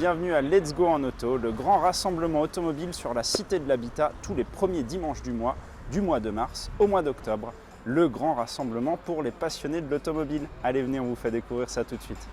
bienvenue à Let's Go en Auto, le grand rassemblement automobile sur la Cité de l'Habitat tous les premiers dimanches du mois de mars au mois d'octobre. Le grand rassemblement pour les passionnés de l'automobile. Allez, venez, on vous fait découvrir ça tout de suite.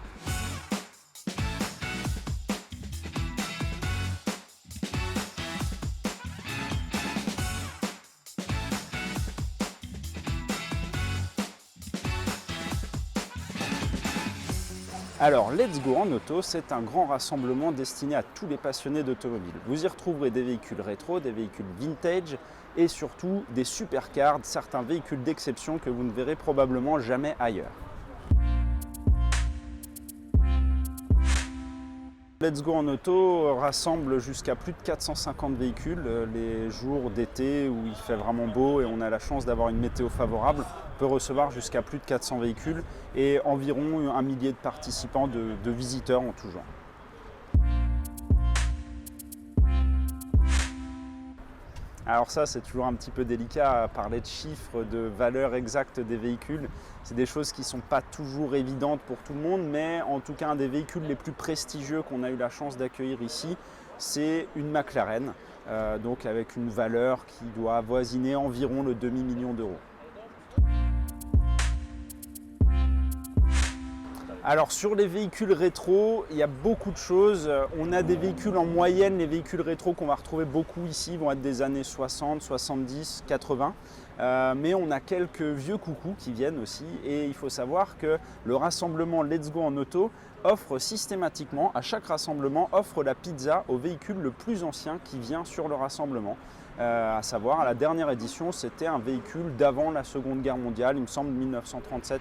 Alors, Let's Go en Auto, c'est un grand rassemblement destiné à tous les passionnés d'automobile. Vous y retrouverez des véhicules rétro, des véhicules vintage et surtout des supercars, certains véhicules d'exception que vous ne verrez probablement jamais ailleurs. Let's Go en Auto rassemble jusqu'à plus de 450 véhicules les jours d'été où il fait vraiment beau et on a la chance d'avoir une météo favorable. On peut recevoir jusqu'à plus de 400 véhicules et environ un millier de participants, de visiteurs en tout genre. Alors ça, c'est toujours un petit peu délicat à parler de chiffres, de valeur exacte des véhicules. C'est des choses qui ne sont pas toujours évidentes pour tout le monde, mais en tout cas, un des véhicules les plus prestigieux qu'on a eu la chance d'accueillir ici, c'est une McLaren, donc avec une valeur qui doit avoisiner environ le demi-million d'euros. Alors sur les véhicules rétro, il y a beaucoup de choses. On a des véhicules en moyenne, les véhicules rétro qu'on va retrouver beaucoup ici vont être des années 60, 70, 80. Mais on a quelques vieux coucous qui viennent aussi et il faut savoir que le rassemblement Let's Go en Auto offre systématiquement, à chaque rassemblement, offre la pizza au véhicule le plus ancien qui vient sur le rassemblement. À savoir, à la dernière édition, c'était un véhicule d'avant la Seconde Guerre mondiale, il me semble 1937-1938.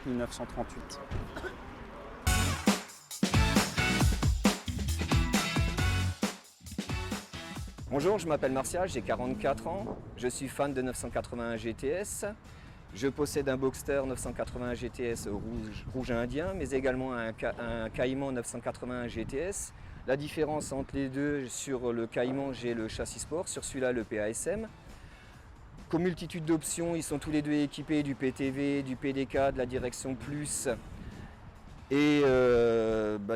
Bonjour, je m'appelle Martial, j'ai 44 ans, je suis fan de 981 GTS. Je possède un Boxster 981 GTS rouge indien, mais également un Cayman 981 GTS. La différence entre les deux, sur le Cayman, j'ai le châssis sport, sur celui-là, le PASM. Comme multitude d'options, ils sont tous les deux équipés du PTV, du PDK, de la direction plus et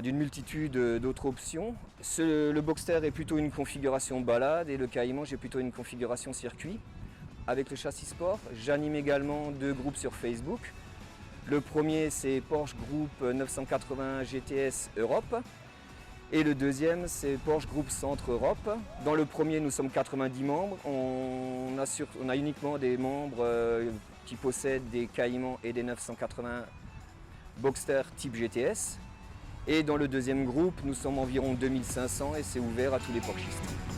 d'une multitude d'autres options. Le Boxster est plutôt une configuration balade et le Cayman, j'ai plutôt une configuration circuit. Avec le châssis sport, j'anime également deux groupes sur Facebook. Le premier, c'est Porsche Group 981 GTS Europe. Et le deuxième, c'est Porsche Group Centre Europe. Dans le premier, nous sommes 90 membres. On a uniquement des membres qui possèdent des Cayman et des 981 Boxster type GTS. Et dans le deuxième groupe, nous sommes environ 2500 et c'est ouvert à tous les Porschistes.